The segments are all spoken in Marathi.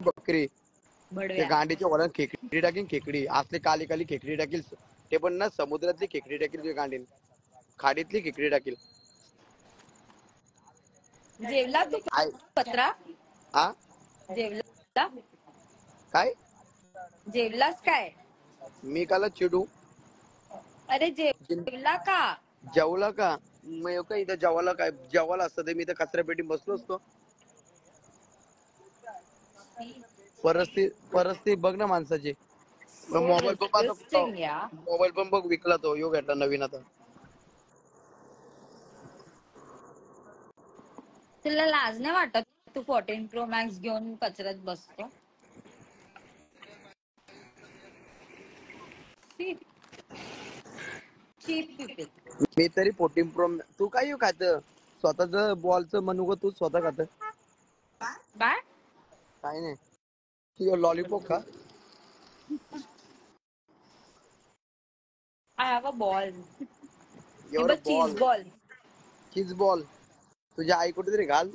बकरी ते बडव्या गांडीच्या वरात खेकडी टाकीन खेकडी असले काली काली खेकडी टाकील ते पण ना समुद्रातली खेकडी टाकील तुझ्या गांडीन खाडीतली खेकडी टाकील जेवला तू आय पत्रा आ जेवला काय जेवलास काय मी काला चिडू अरे जेवला का जेवला का मग का इथं जेवायला काय जेवायला असतं ते मी तर कचऱ्या पेटी बसलो असतो परिस्थिती बघ ना माणसाची मोबाईल पण Disgusting, yeah. मोबाईल पण बघ विकला तो यो घेतला नवीन आता तुला लाज नाही वाटत तू 14 Pro Max घेऊन कचऱ्यात बसतो चीप पीपल मी तरी 14 प्रो तू काय येऊ खात स्वतःच बॉलचं म्हणू ग तू स्वतः खात काय काय नाही लॉलीपॉप का आय हॅव अ बॉल एवढं चीज बॉल चीज बॉल तुझ्या आई कुठे तरी घाल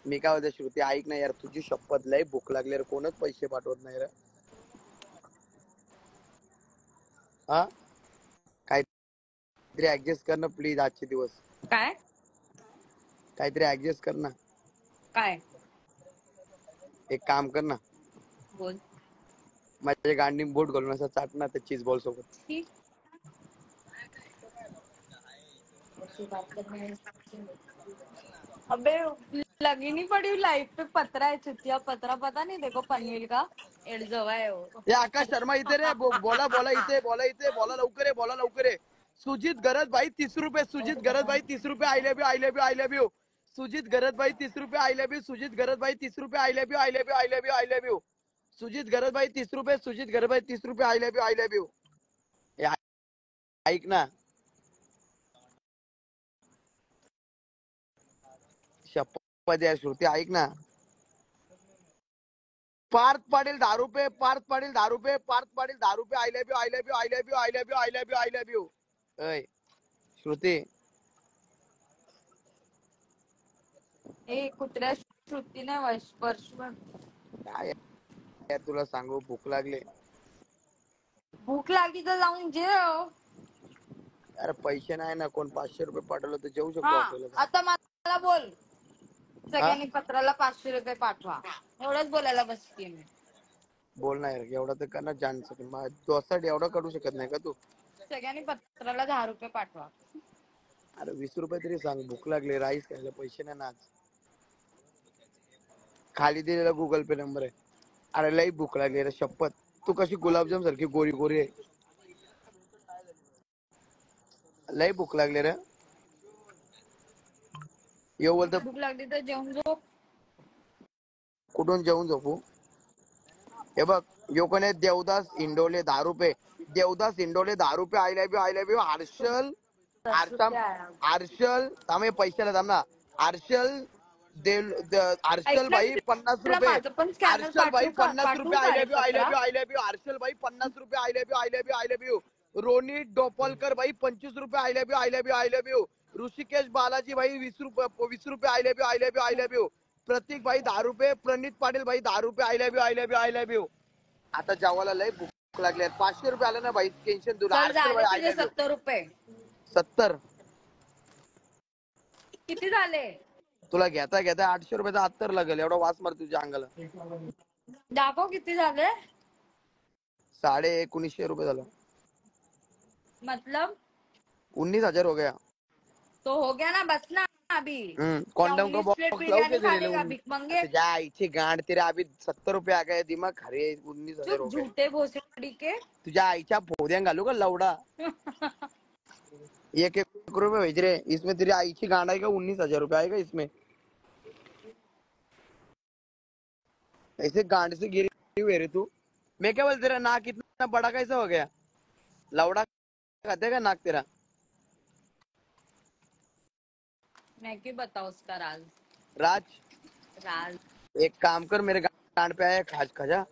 मी काय होते श्रुती ऐक ना यार तुझी शपथ लय भूक लागली रे कोणच पैसे पाठवत नाही रे हा काहीतरी ऍडजस्ट कर ना प्लीज आजचे दिवस काय काहीतरी ऍडजस्ट कर ना काय एक काम कर ना बोल माझ्या गांडी बोट घालून असं चाट ना त्या चीज बॉल सोबत ठीक अबे लगी नहीं पड़ी लाइफ पे पतरा है चुतिया पतरा पता नहीं देखो पनवेल का एड जवा है वो हे आकाश शर्मा इथे रे बोला बोला इथे बोला लवकर आहे सुजित गरज भाई 30 रुपये सुजित गरज भाई 30 रुपये आई लव यू सुजित गरज भाई 30 रुपये आई लव यू सुजित गरज भाई 30 रुपये आई लव यू सुजित गरज भाई 30 रुपये सुजित गरज भाई 30 रुपये आई लव यू ऐक ना शपथ या श्रुती ऐक ना पार्थ पाटील 10 रुपये पार्थ पाटील 10 रुपये पार्थ पाटील 10 रुपये आई लव यू अय श्रुती ए कुत्र्या श्रुतीने वर्ष काय यार तुला सांगू भूक लागली भूक लागली तर जाऊन जेव अरे पैसे नाही ना कोण 500 रुपये पाठवलं तर जेऊ शकतो हा हॉटेलला आता मला बोल सगळ्यांनी पत्राला 500 रुपये पाठवा एवढंच बोलायला बसते मी बोल ना यार एवढा तर करणार जाण दोस्तासाठी एवढा करू शकत नाही का तू सगळ्यांनी पत्राला 10 रुपये पाठवा अरे 20 रुपये तरी सांग भूक लागली राईस खायला पैसे नाही नाच खाली दिलेला गुगल पे नंबर आहे अरे लई भूक लागली रे शपथ तू कशी गुलाबजाम सारखी गोरी गोरी आहे लई भूक लागली रे येऊ बोलतो भूक लागली तर जेवून झोप कुठून जेवून झोपू हे बघ यो कोण आहे देवदास इंडोले 10 रुपये देवदास इंडोले 10 रुपये I love you Harshal Harshal थांबे पैशाला थांब ना हर्षल हर्षल भाई 50 रुपये हर्षल भाई 50 रुपये आई लव यू हर्षल भाई 50 रुपये आई लव यू रोनित डोपलकर भाई 25 रुपये I love you Rishikesh Balaji भाई 20 रुपये आई लव यू प्रतीक भाई 10 रुपये प्रणित पाटील भाई 10 रुपये आई लव यू आता जेवायला लय भूक लागली 500 रुपये आले ना भाई टेन्शन दूर 70 रुपये 70 किती झाले तुला घेता घेता 800 रुपयाचा 70 लागेल एवढा वास मार तुझ्या अंगाला दाखव किती झाले 1950 रुपये झालं मतलब 19,000 हो गया तो हो गया ना बस ना अभी कॉन्डम का बॉक्स लाओ के दे भिक मंगे जा इथे गांड तेरे अभी 70 रुपये आ गए दिमाग खरे 19,000 हो गए झूठे भोसडी के तुझ्या आईच्या फोद्या घालू का लवडा 1 रुपये भेज रहे इसमें तेरी आई की गांड आएगा 19,000 रुपये आएगा इसमें ऐसे गांड से गिरी हुई रे तू मैं क्या बोल तेरा नाक इतना बड़ा कैसा हो गया लवड़ा खाते का नाक तेरा मैं क्यों बताऊं उसका राज राज एक काम कर मेरे गांड पे आया खजा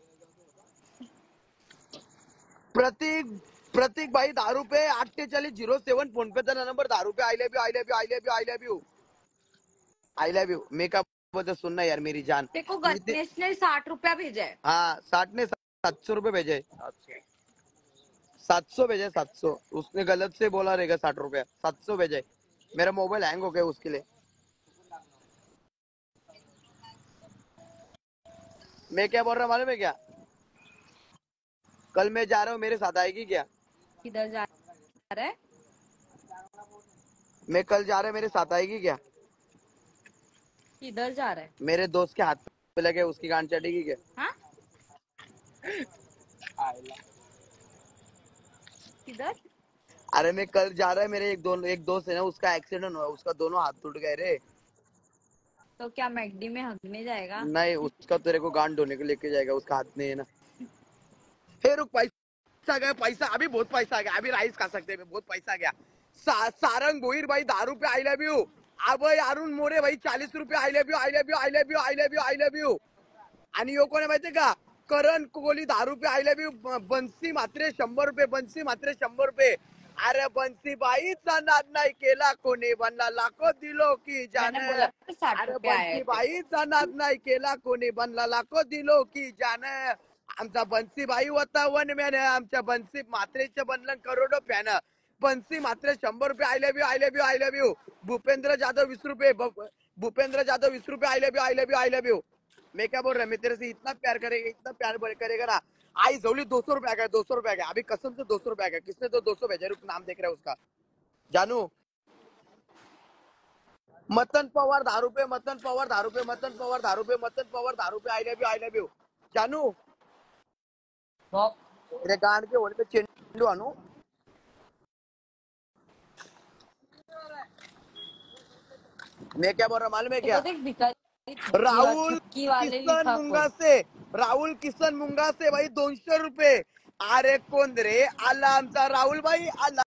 प्रतीक भाई 10 रुपये 4807 फोन पे नंबर 10 रुपये I love you I love you बोलते सुनना यार मेरी जान। देखो गणेश ने 60 रुपया भेजा है। हाँ 60 ने 700 रुपये भेजे। 700 भेजे 700। उसने गलत से बोला रहेगा 60 रुपया। 700 भेजे। मेरा मोबाइल हैंग हो गया उसके लिए। मैं क्या बोल रहा हूँ मालूम है क्या? कल मैं जा रहा हूँ, मेरे साथ आएगी क्या? किधर जा रहा है? मैं कल जा रहा है, मेरे साथ आएगी क्या? किधर जा रहा है? मेरे दोस्त के हाथ पे लगे, उसकी गांड चढ़ेगी क्या? हाँ किधर? अरे मैं कल जा रहा है, मेरे एक दोस्त है ना, उसका एक्सीडेंट हुआ, उसका दोनों हाथ टूट गए रे। तो क्या मैगडी में हगने जाएगा? नहीं, उसका तेरे को गांड धोने को लेके जाएगा, उसका हाथ नहीं है ना। हे रुक, पैसा गया, पैसा अभी बहुत पैसा आ गया, अभी राइस खा सकते हैं, बहुत पैसा गया। सारंग भोईर भाई 10 रुपये आई लव यू। अब अरुण मोरे भाई 40 रुपये I love you I love you I love you I love you I love you. आणि यो कोण आहे माहितीये का? करण कोहली 10 रुपये आई लव यू। बन्सी मात्रे 100 रुपये, बन्सी मात्रे 100 रुपये। अरे बन्सी बाईचा नाद नाही केला कोणी, बनला लाखो दिलो की जान। मैंने बोला 60 अरे रुपये आए बन्सी थे। बाईचा नाद नाही केला कोणी, बनला लाखो दिलो की जान। आमचा बन्सी बाई होता वन मॅन, आमच्या बन्सी मात्रेचे बनलं करोडो फॅन। बन्सी मात्रे 100 रुपये I love you I love you I love you. Bhupendra Jadhav 20 रुपये, भूपेंद्र जाधव 20 रुपये I love you I love you I love you. मैं क्या बोल रहा है, मैं तेरे से इतना प्यार करेगा, इतना प्यार करेगा ना। आई जवली 200 रुपये आ गया, 200 रुपये आ गया, अभी कसम से 200 रुपये आ गया। किसने तो 200 भेजा? रुक, नाम देख रहा है उसका, जानू। मदन पवार 10 रुपये, मदन पवार 10 रुपये, मदन पवार 10 रुपये, मदन पवार 10 रुपये आई लव यू जानू। तेरे गांड के होने पे चेंडू आणू। मैं क्या बोल रहा मालूम है देखो क्या? देख भिखारी राहुल चुटकी वाले किशन लिखा मुंगा कोण। से, राहुल किशन मुंगा से भाई 200 रुपये। अरे कोण रे? आला आमचा राहुल भाई आला।